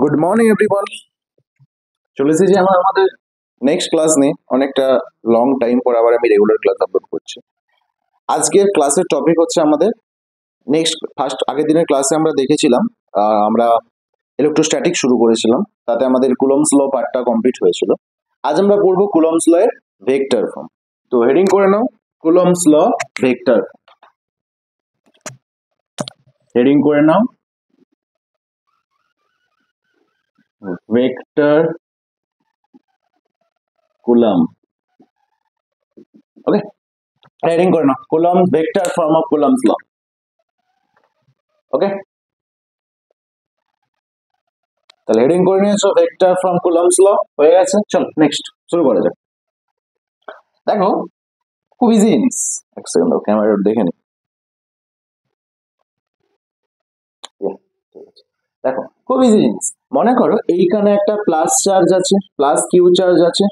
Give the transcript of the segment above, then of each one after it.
Good morning everyone. চলে এসেছি আমরা আমাদের নেক্সট ক্লাস নিয়ে। অনেকটা লং টাইম পর আবার আমি রেগুলার ক্লাস আপলোড করছি। আজকের ক্লাসের টপিক হচ্ছে আমাদের আগের দিনের ক্লাসে আমরা দেখেছিলাম, আমরা ইলেকট্রোস্ট্যাটিক শুরু করেছিলাম, তাতে আমাদের কুলম্বস ল পার্টটা কমপ্লিট হয়েছিল। আজ আমরা পড়বো কুলম্বস ল এর ভেক্টর ফর্ম। তো হেডিং করে নাও কুলম্বস ল ভেক্টর। হেডিং করে নাও ভেক্টর কুলম্ব। ওকে, হেডিং করে নাও Coulomb vector form of Coulomb's law. Okay, তাহলে হেডিং করে নিয়েছো ভেক্টর ফ্রম কুলম্বস ল হয়ে গেছে। চল নেক্সট শুরু করা যাক। দেখো খুব ইজি জিনিস। এক সেকেন্ড ক্যামেরা দেখে নি। দেখো খুব ইজি জিনিস। মনে করো এইখানে একটা প্লাস চার্জ আছে, প্লাস কিউ চার্জ আছে,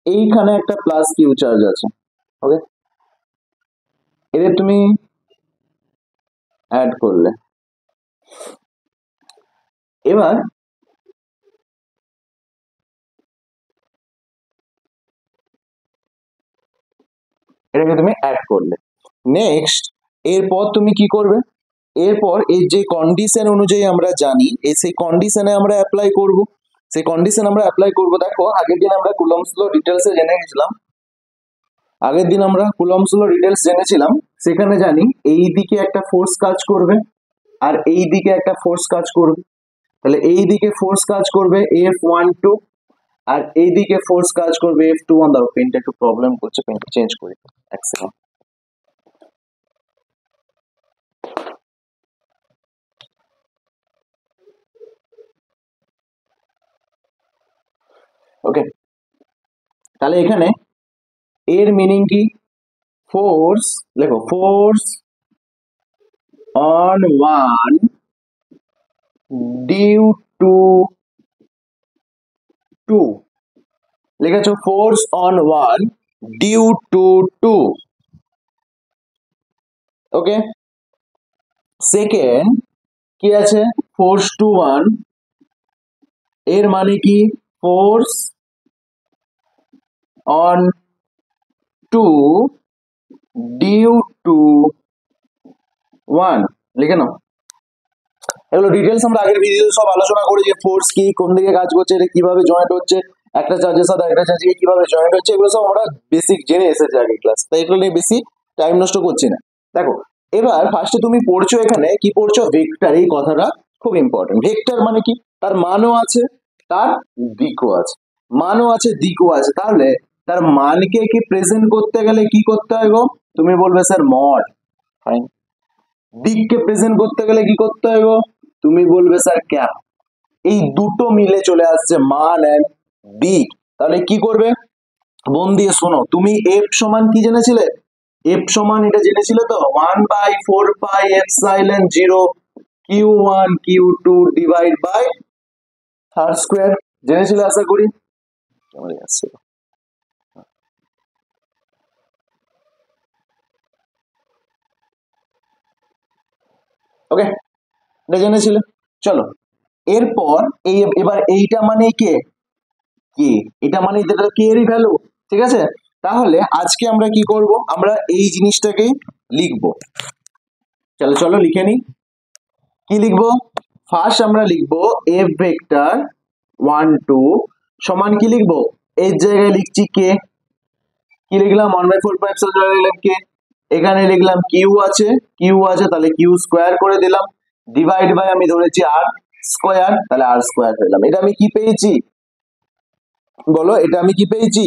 এইখানে একটা প্লাস কিউ চার্জ আছে। ওকে, এদের তুমি অ্যাড করলে, এবার এটাকে তুমি অ্যাড করলে, নেক্সট এরপর তুমি কি করবে? এরপর এই যে কন্ডিশন অনুযায়ী আমরা জানি, সেই কন্ডিশনে আমরা অ্যাপ্লাই করব। সেই কন্ডিশন আমরা অ্যাপ্লাই করব। দেখো আগের দিন আমরা কুলম্বস ল ডিটেলসে জেনে গেছিলাম। আগের দিন আমরা কুলম্বস ল ডিটেলস জেনেছিলাম। সেখানে জানি এই দিকে একটা ফোর্স কাজ করবে আর এই দিকে একটা ফোর্স কাজ করবে। তাহলে এই দিকে ফোর্স কাজ করবে F12 আর এই দিকে ফোর্স কাজ করবে F21। দাও পেনটা একটু প্রবলেম করছে, পেনটা চেঞ্জ করি এক সেকেন্ড। ওকে, তাহলে এখানে এর মিনিং কি? ফোর্স, দেখো force on one due to two, লিখেছো force on one due to two. Okay, second কি আছে? ফোর্স টু ওয়ান, এর মানে কি? Force on two due to one, লিখে নাও। এগুলো ডিটেলস আমরা আগের ভিডিওতে সব আলোচনা করি, যে ফোর্স কি, কোন দিকে কাজ করছে, এটা কিভাবে জয়েন্ট হচ্ছে, একটা চার্জের সাথে একটা চার্জে কিভাবে জয়েন্ট হচ্ছে, এগুলো সব আমরা বেসিক জেনে এসেছি আগের ক্লাস, তাই এগুলো নিয়ে বেশি টাইম নষ্ট করছি না। দেখো এবার ফার্স্টে তুমি পড়ছো, এখানে কি পড়ছো? ভেক্টর। এই কথাটা খুব ইম্পর্টেন্ট। ভেক্টর মানে কি? তার মানও আছে, তার দিকও আছে। মানও আছে, দিকও আছে। তাহলে তার মানকে কি প্রেজেন্ট করতে গেলে কি করতে হয় গো? তুমি বলবে স্যার মড। ফাইন। দিককে প্রেজেন্ট করতে গেলে কি করতে হয় গো? তুমি বলবে স্যার ক্যাপ। এই দুটো মিলে চলে আসছে মান এন্ড দিক। তাহলে কি করবে? মন দিয়ে শোনো। তুমি এফ সমান কি জেনেছিলে? এফ সমান এটা জেনেছিলে তো, 1/4πε0 Q1 Q2 divide by R square. জেনেছিলে আশা করি। ওকে, এটা জেনেছিলে। চলো এরপর এবার এইটা মানে কে? কে, এটা মানে এটা কে এরই ভ্যালু। ঠিক আছে, তাহলে আজকে আমরা কি করব? আমরা এই জিনিসটাকে লিখবো। চলো চলো লিখে নি। কি লিখবো? ফার্স্ট আমরা লিখবো এফ ভেক্টর 1 2 সমান কি লিখবো? এর জায়গায় লিখছি কে। কি লিখলাম? 1/4πε লিখলাম কে। এখানে লিখলাম কিউ আছে, কিউ আছে, তাহলে কিউ স্কোয়ার করে দিলাম, ডিভাইড বাই আমি ধরেছি আর স্কোয়ার, তাহলে আর স্কোয়ার পেলাম। এটা আমি কি পেয়েছি বলো? এটা আমি কি পেয়েছি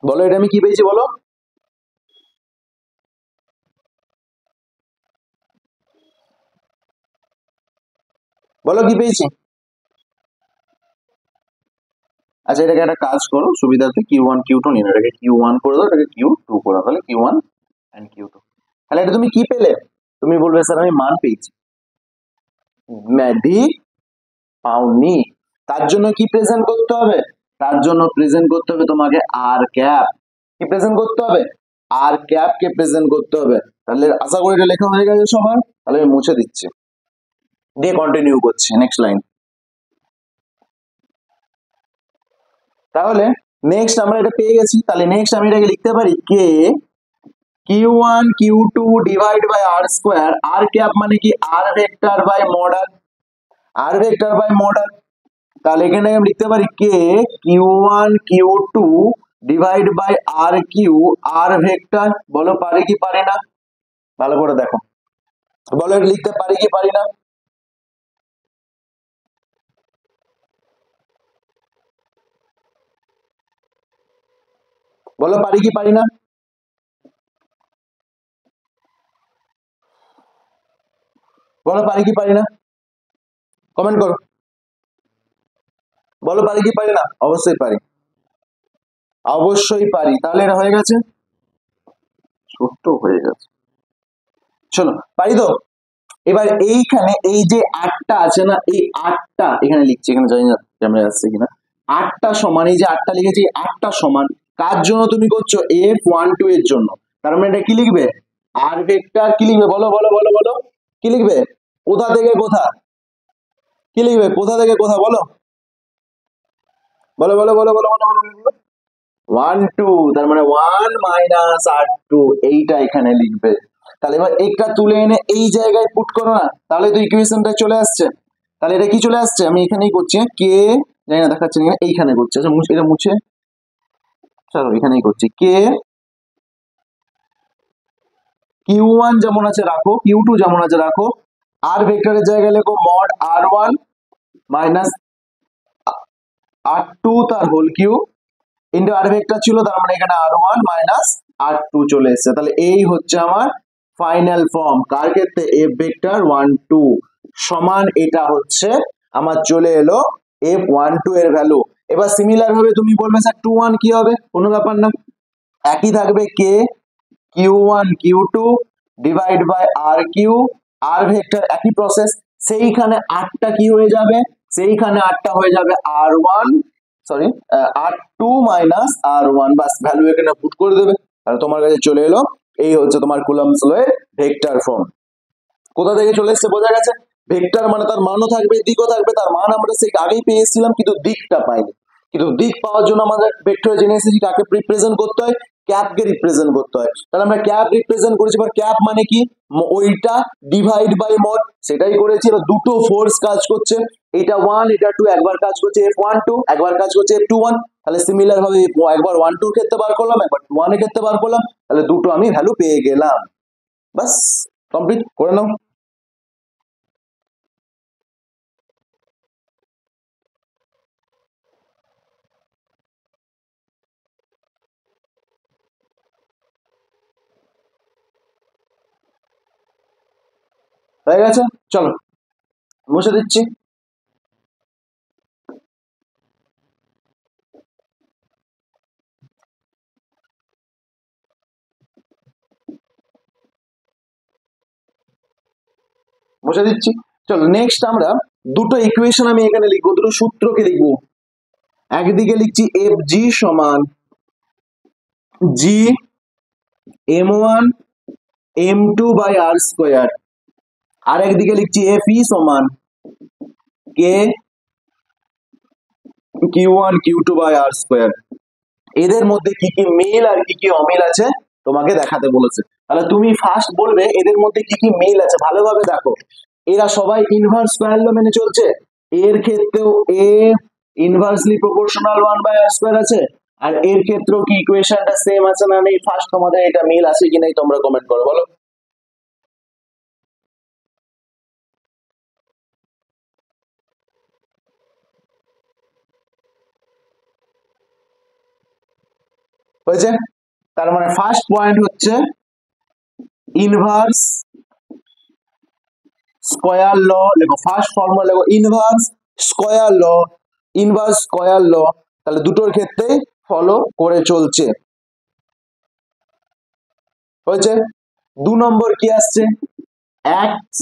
বলো? এটা আমি কি পেয়েছি বলো? বলো কি পেয়েছি? আচ্ছা এটাকে একটা কাজ করো সুবিধার্থে, Q1 Q2 নিয়ে এটাকে Q1 করে দাও, এটাকে Q2 করে দাও, তাহলে Q1 and Q2। তাহলে এটা তুমি কি পেলে? তুমি বলবে স্যার আমি মান পেয়েছি। দিক পাওনি, তার জন্য কি প্রেজেন্ট করতে হবে? তার জন্য প্রেজেন্ট করতে হবে তোমাকে আর ক্যাপ। কি প্রেজেন্ট করতে হবে? আর ক্যাপ কে প্রেজেন্ট করতে হবে। তাহলে আশা করি এটা লেখা হয়ে গেছে সবার, তাহলে আমি মুছে দিচ্ছি, দিয়ে কন্টিনিউ করছি নেক্সট লাইন। তাহলে নেক্সট আমরা এটা পেয়ে গেছি, তাহলে নেক্সট আমি এটাকে লিখতে পারি কে Q1 Q2 divide by R square, R cap মানে কি R vector by mod R, R vector by mod R. তাহলে এখানে আমি লিখতে পারি কে Q1 Q2 divide by R cube, R vector. বলো পারি কি পারি না, ভালো করে দেখো, বলো এটা লিখতে পারি কি পারি না। বলো পারি কি পারি না, বলো পারি কি পারি না, কমেন্ট করো, বলো পারি কি পারি না। অবশ্যই পারি, অবশ্যই পারি। তাহলে এটা হয়ে গেছে, ছোট্ট হয়ে গেছে, শোনো পারি তো। এবার এইখানে এই যে আটটা আছে না, এই আটটা এখানে লিখছি, এখানে জানি না ক্যামেরা আসছে কিনা, আটটা সমান, এই যে আটটা লিখেছি আটটা সমান কার জন্য তুমি করছো, F12 এর জন্য। তার মানে এটা কি লিখবে, আর ভেক্টর কি লিখবে, বলো বলো বলো বলো, কি লিখবে, কোথা থেকে কোথা, কি লিখবে, কোথা থেকে কোথা, বলো বলো বলো বলো বলো বলো বলো, 1 2, তার মানে 1 - R2, এইটা এখানে লিখবে। তাহলে এবার এটা তুলে এনে এই জায়গায় পুট করো না, তাহলে তো ইকুয়েশনটা চলে আসছে। তাহলে এটা কি চলে আসছে, আমি এখানেই করছি, কে জানি না দেখাচ্ছে না, এইখানে করছি, আচ্ছা এটা মুছে, চলো এখানেই করছি, কে Q1 যেমন আছে রাখো, Q2 যেমন আছে রাখো, আর ভেক্টরের জায়গায় লেখো মড R1 মাইনাস R2 তার হোল কিউ ইন্টু আর ভেক্টর ছিল, তার মানে এখানে R1 মাইনাস R2 চলে এসেছে। তাহলে এই হচ্ছে আমার ফাইনাল ফর্ম, কার ক্ষেত্রে, এফ ভেক্টর 1 2 সমান, এটা হচ্ছে আমার চলে এলো F12 এর ভ্যালু। এবার সিমিলার ভাবে তুমি বলবে স্যার 2 1 কি হবে, কোনো ব্যাপার না, একই থাকবে কে Q1 Q2 divide by R cube, R vector একই প্রসেস, সেইখানে আটটা কি হয়ে যাবে, সেইখানে আটটা হয়ে যাবে R1, sorry R2 minus R1, বাস ভ্যালু এখানে পুট করে দেবে, আর তোমার কাছে চলে এলো, এই হচ্ছে তোমার কুলম্বস ল এর ভেক্টর ফর্ম। কোথা থেকে চলে এসছে বোঝা গেছে, ভেক্টর মানে তার মানও থাকবে দিকও থাকবে, তার মান আমরা সেই আগেই পেয়ে এসেছিলাম কিন্তু দিকটা পাইনি, কিন্তু দিক পাওয়ার জন্য আমাদের ভেক্টরে জেনে এসেছি কাকে রিপ্রেজেন্ট করতে হয়, ক্যাপকে রিপ্রেজেন্ট করতে হয়। তাহলে আমরা ক্যাপ রিপ্রেজেন্ট করেছি, এবার ক্যাপ মানে কি, ওইটা ডিভাইড বাই মড, সেটাই করেছি। এবার দুটো ফোর্স কাজ করছে, এটা 1 এটা 2, একবার কাজ করছে F12, একবার কাজ করছে F21। তাহলে সিমিলার ভাবে একবার 1 2 এর ক্ষেত্রে বার করলাম, একবার 1 এর ক্ষেত্রে বার করলাম, তাহলে দুটো আমি ভ্যালু পেয়ে গেলাম, বাস কমপ্লিট করে নাও। হয়ে গেছে, চলো মুছে দিচ্ছি। মুছে দিচ্ছি, চলো নেক্সট আমরা দুটো ইকুয়েশন আমি এখানে লিখবো, দুটো সূত্রকে লিখবো। একদিকে লিখছি এফ জি সমান জি M1 M2 by R square, আর একদিকে লিখছি এফ ই সমান কে Q1 Q2 by R square. এদের মধ্যে কি কি মিল আর কি কি অমিল আছে তোমাকে দেখাতে বলেছে। তাহলে তুমি ফার্স্ট বলবে এদের মধ্যে কি কি মিল আছে, ভালোভাবে দেখো, এরা সবাই ইনভার্স প্যারালাল মেনে চলছে, এর ক্ষেত্রেও এ ইনভার্সলি প্রপোর্শনাল 1/r² আছে, আর এর ক্ষেত্রেও কি ইকুয়েশনটা সেম আছে না নেই, ফার্স্ট তোমাদের এটা মিল আছে কি নাই তোমরা কমেন্ট করো, বলো। হয়েছে, তার মানে ফার্স্ট পয়েন্ট হচ্ছে ইনভার্স স্কয়ার ল, লেখো ফার্স্ট ফর্মুলা, লেখো ইনভার্স স্কয়ার ল, ইনভার্স স্কয়ার ল, তাহলে দুটোর ক্ষেত্রেই ফলো করে চলছে, হয়েছে। 2 নম্বর কি আসছে, acts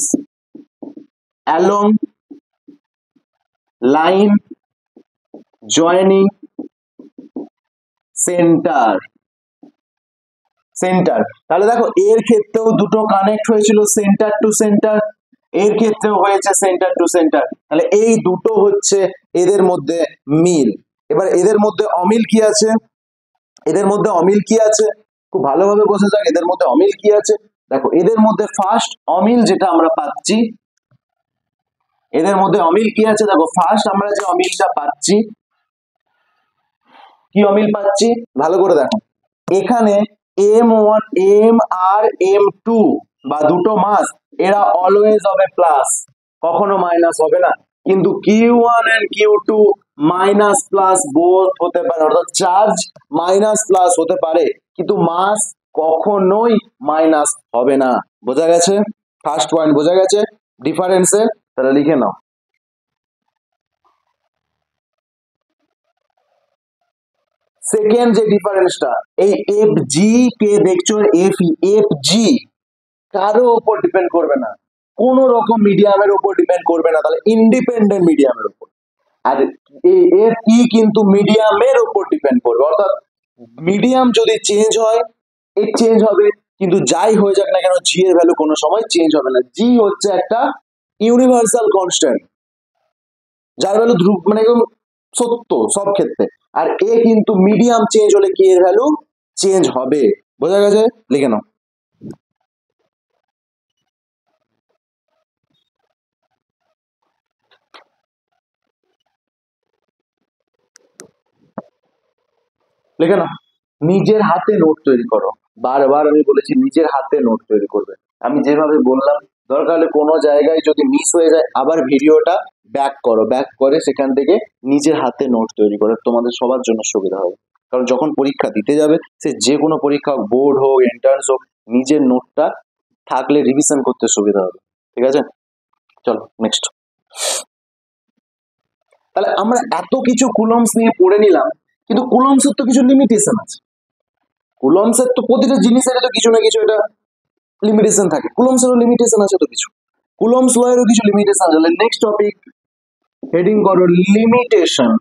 along line joining centre, centre. তাহলে দেখো এর ক্ষেত্রেও দুটো কানেক্ট হয়েছিল সেন্টার টু সেন্টার, এর ক্ষেত্রেও হয়েছে সেন্টার টু সেন্টার, তাহলে এই দুটো হচ্ছে এদের মধ্যে মিল। এবার এদের মধ্যে অমিল কি আছে, এদের মধ্যে অমিল কি আছে, খুব ভালোভাবে বোঝা যাক এদের মধ্যে অমিল কি আছে। দেখো এদের মধ্যে ফার্স্ট অমিল যেটা আমরা পাচ্ছি, এদের মধ্যে অমিল কি আছে, দেখো ফার্স্ট আমরা যে অমিলটা পাচ্ছি, কি অমিল পাচ্ছি ভালো করে দেখো, এখানে M1 M আর M2 বা দুটো মাস এরা অলওয়েজ হবে প্লাস, কখনো মাইনাস হবে না। কিন্তু Q1 and Q2 minus plus both হতে পারে, অর্থাৎ চার্জ মাইনাস প্লাস হতে পারে কিন্তু মাস কখনোই মাইনাস হবে না। বোঝা গেছে, ফার্স্ট পয়েন্ট বোঝা গেছে ডিফারেন্সের, তাহলে লিখে নাও। সেকেন্ড যে ডিফারেন্সটা, এই এফ জি কে দেখছো, এফ জি কারো উপর ডিপেন্ড করবে না, কোন রকম মিডিয়ামের উপর ডিপেন্ড করবে না, তাহলে ইন্ডিপেন্ডেন্ট মিডিয়ামের উপর। আর এফ ই কিন্তু মিডিয়ামের উপর ডিপেন্ড করবে, অর্থাৎ মিডিয়াম যদি চেঞ্জ হয় এর চেঞ্জ হবে, কিন্তু যাই হয়ে যাক না কেন জি এর ভ্যালু কোনো সময় চেঞ্জ হবে না। জি হচ্ছে একটা ইউনিভার্সাল কনস্ট্যান্ট, যার ভ্যালু ধ্রুব মানে একদম সত্য সব ক্ষেত্রে। আর এ কিন্তু মিডিয়াম চেঞ্জ হলে কি এর ভ্যালু চেঞ্জ হবে। বোঝা গেছে, লিখে নাও। লিখে নাও, নিজের হাতে নোট তৈরি করো, বারবার আমি বলেছি নিজের হাতে নোট তৈরি করবে। আমি যেভাবে বললাম, দরকার হলে কোনো জায়গায় যদি মিস হয়ে যায় আবার ভিডিওটা ব্যাক করো, ব্যাক করে সেখান থেকে নিজের হাতে নোট তৈরি করে, তোমাদের সবার জন্য সুবিধা হবে। কারণ যখন পরীক্ষা দিতে যাবে, সে যে কোনো পরীক্ষা হোক, বোর্ড হোক এন্ট্রান্স হোক, নিজের নোটটা থাকলে রিভিশন করতে সুবিধা হবে। ঠিক আছে, চলো নেক্সট। তাহলে আমরা এত কিছু কুলম্বস নিয়ে পড়ে নিলাম, কিন্তু কুলম্বসের তো কিছু লিমিটেশন আছে। কুলম্বসের তো প্রতিটা জিনিসের তো কিছু না কিছু এটা লিমিটেশন থাকে, কুলম্বসেরও লিমিটেশন আছে তো কিছু, কুলম্বস ল এরও কিছু লিমিটেশন আছে। নেক্সট টপিক হেডিং করো লিমিটেশন,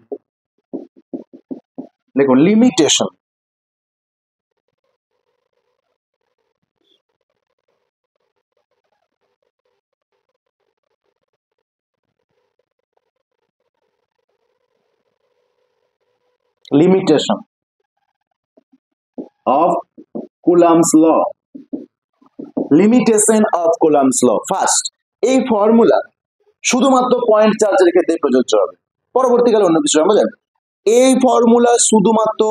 দেখো limitation. Limitation of Coulomb's law, limitation of Coulomb's law. First, এই ফর্মুলা শুধুমাত্র পয়েন্ট চার্জের ক্ষেত্রে প্রযোজ্য হবে, পরবর্তীকালে অন্য কিছু আমরা জানি। এই ফর্মুলা শুধুমাত্র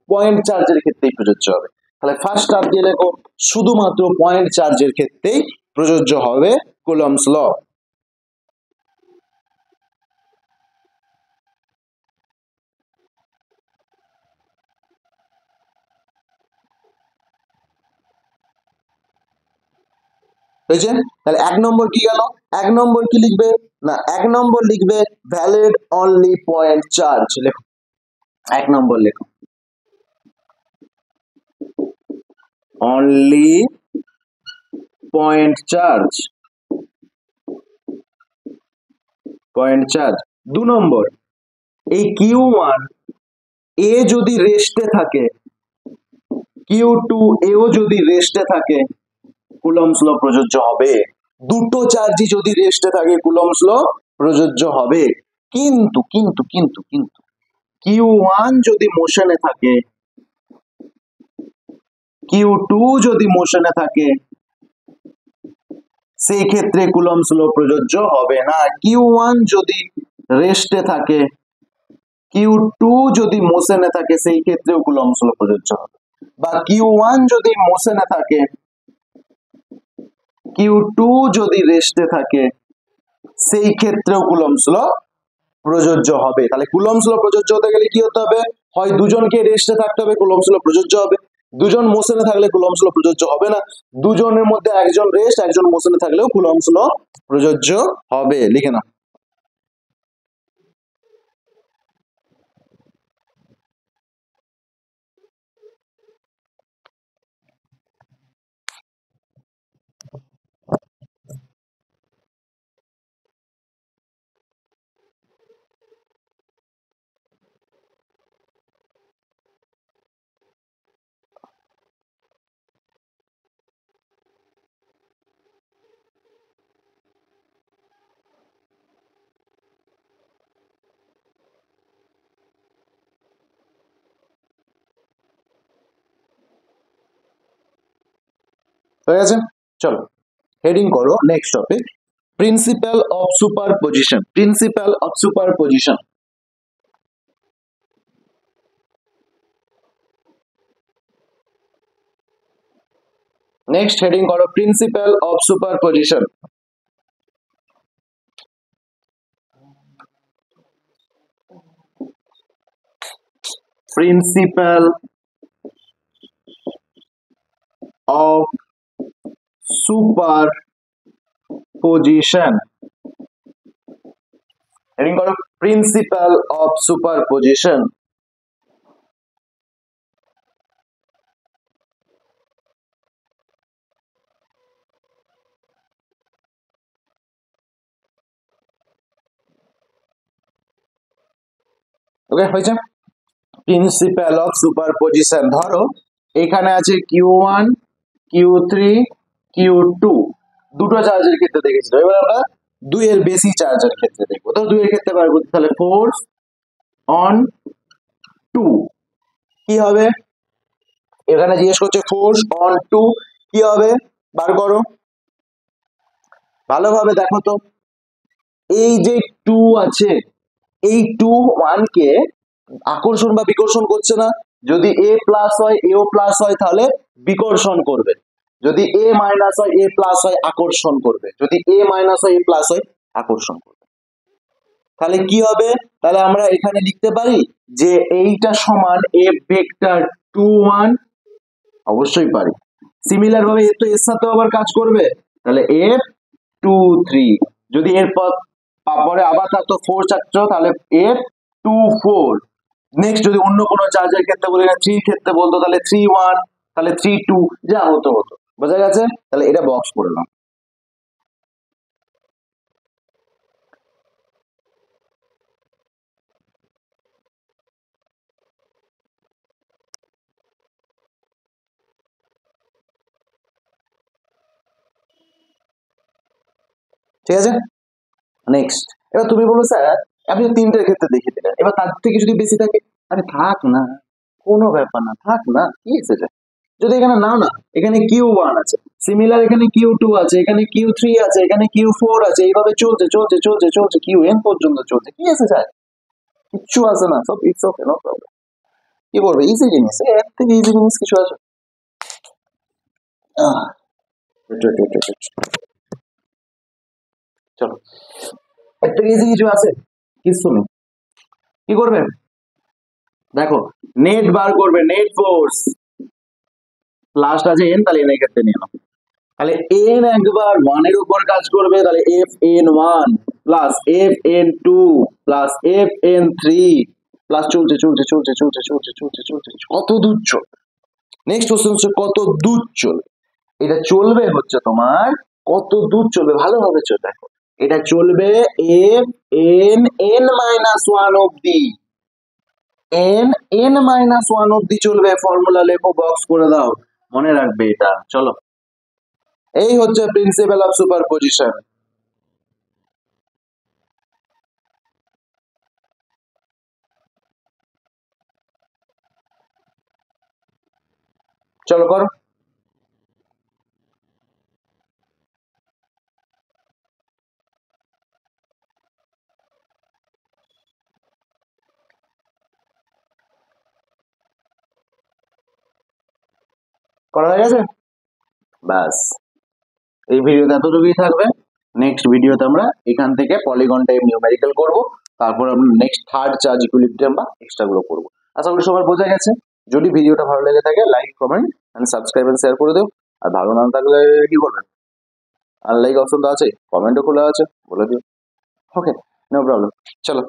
পয়েন্ট চার্জের ক্ষেত্রেই প্রযোজ্য হবে। তাহলে ফার্স্ট স্টার দিয়ে লেখো, শুধুমাত্র পয়েন্ট চার্জের ক্ষেত্রেই প্রযোজ্য হবে কুলম্বস ল। হয়েছে, তাহলে এক নম্বর কি গেল, এক নম্বর কি লিখবে না, এক নম্বর লিখবে ভ্যালিড অনলি পয়েন্ট চার্জ। লেখো এক নম্বর, লেখো only point charge, point charge. দু নম্বর, এই Q1 এ যদি রেস্টে থাকে, Q2 এও যদি রেস্টে থাকে, কুলম্বস ল প্রযোজ্য হবে। দুটো চার্জই যদি রেস্টে থাকে কুলম্বস ল প্রযোজ্য হবে। কিন্তু কিন্তু কিন্তু কিন্তু Q1 যদি মোশনে থাকে, Q2 যদি মোশনে থাকে, সেই ক্ষেত্রে কুলম্বস ল প্রযোজ্য হবে না। Q1 যদি রেস্টে থাকে, Q2 যদি মোশনে থাকে, সেই ক্ষেত্রেও কুলম্বস ল প্রযোজ্য হবে। বা Q1 যদি মোশনে থাকে, Q2 যদি রেস্টে থাকে, সেই ক্ষেত্রেও কুলম্বস ল প্রযোজ্য হবে। তাহলে কুলম্বস ল প্রযোজ্য হতে গেলে কি হতে হবে, হয় দুজনকে রেস্টে থাকতে হবে কুলম্বস ল প্রযোজ্য হবে, দুজন মোশনে থাকলে কুলম্বস ল প্রযোজ্য হবে না, দুজনের মধ্যে একজন রেস্ট একজন মোশনে থাকলেও কুলম্বস ল প্রযোজ্য হবে। লিখে নাও। হয়ে গেছে? চলো হেডিং করো next topic, principle of superposition. Principle of superposition, next heading করো principle of superposition. Principle of superposition, heading করো প্রিন্সিপাল অফ সুপারপজিশন। ওকে হয়েছে? প্রিন্সিপাল অফ সুপারপজিশন, ধরো এখানে আছে Q1 Q3 Q2, দুটো চার্জের ক্ষেত্রে দেখেছি, এবার আমরা দুইয়ের বেশি চার্জের ক্ষেত্রে দেখবো। তো দুইয়ের ক্ষেত্রে বার করতে, তাহলে ফোর্স অন 2 কি হবে? এখানে জিজ্ঞেস করছে ফোর্স অন 2 কি হবে, বার করো ভালোভাবে দেখো তো। এই যে 2 আছে, এই 2 কে আকর্ষণ বা বিকর্ষণ করছে না? যদি এ প্লাস হয় এও প্লাস হয় তাহলে বিকর্ষণ করবে, যদি এ মাইনাস হয় এ প্লাস হয় আকর্ষণ করবে, যদি এ মাইনাস হয় এ প্লাস হয় আকর্ষণ করবে। তাহলে কি হবে? তাহলে আমরা এখানে লিখতে পারি যে এইটা সমান এফ ভেক্টর 2 1, অবশ্যই পারি। সিমিলার ভাবে এ তো এর সাথেও আবার কাজ করবে, তাহলে এফ 2 3, যদি এর পরে আবার থাকতো 4 থাকতো তাহলে এফ 2 4। নেক্সট যদি অন্য কোনো চার্জের ক্ষেত্রে বলি, না 3 ক্ষেত্রে বলতো তাহলে 3 1, তাহলে 3 2, যা হতো হতো। বোঝা গেছে? তাহলে এটা বক্স করলাম। ঠিক আছে? নেক্সট, এবার তুমি বলো স্যার আপনি তিনটের ক্ষেত্রে দেখিয়ে দিলেন, এবার তার থেকে যদি বেশি থাকে, আরে থাক না, কোনো ব্যাপার না, থাক না, কি এসেছে? যদি এখানে নাও না, এখানে Q1 আছে, সিমিলার এখানে Q2 আছে, এখানে Q3 আছে, এখানে Q4 আছে, এইভাবে চলছে চলছে চলছে চলছে Qn পর্যন্ত চলছে, কি এসে যায়? কিচ্ছু আসে না, সব ইটস ওকে, নো প্রবলেম। কি করবে? ইজি জিনিস, এর থেকে ইজি জিনিস কিছু আছে? আহ, চলো, এর থেকে ইজি কিছু আছে? কিছু নেই। কি করবে? দেখো, নেট বার করবে, নেট ফোর্স, লাস্ট আছে এন, তাহলে এন এর ক্ষেত্রে নিয়ে নাও। তাহলে এন একবার 1 এর উপর কাজ করবে, তাহলে F N 1 plus F N 2 plus F N 3 plus চলছে চলছে চলছে চলছে চলছে চলছে চলছে, কত দূর চলবে? নেক্সট কোশ্চেন হচ্ছে কত দূর চলবে? এটা চলবে হচ্ছে তোমার কত দূর চলবে, ভালোভাবে চলবে। দেখো এটা চলবে এফ এন এন মাইনাস 1 অব্দি, এন এন মাইনাস 1 অব্দি চলবে। ফর্মুলা লেখো, বক্স করে দাও, মনে রাখবে এটা। চলো, এই হচ্ছে প্রিন্সিপাল অফ সুপারপজিশন। চলো করো। করা হয়ে গেছে? ব্যাস, এই ভিডিওতে এতটুকুই থাকবে। নেক্সট ভিডিওতে আমরা এখান থেকে পলিগন টাইপ নিউমেরিক্যাল করব, তারপর আমরা নেক্সট থার্ড চার্জ ইকুইলিব্রিয়াম বা এক্সট্রা গুলো করবো। আশা করি সবার বোঝা গেছে। যদি ভিডিওটা ভালো লেগে থাকে like comment and subscribe and share করে দিও। আর ভালো না থাকলে কি করবেন? আনলাইক অপশন তো আছে, কমেন্টও খোলা আছে, বলে দিও। ওকে, নো প্রবলেম। চলো।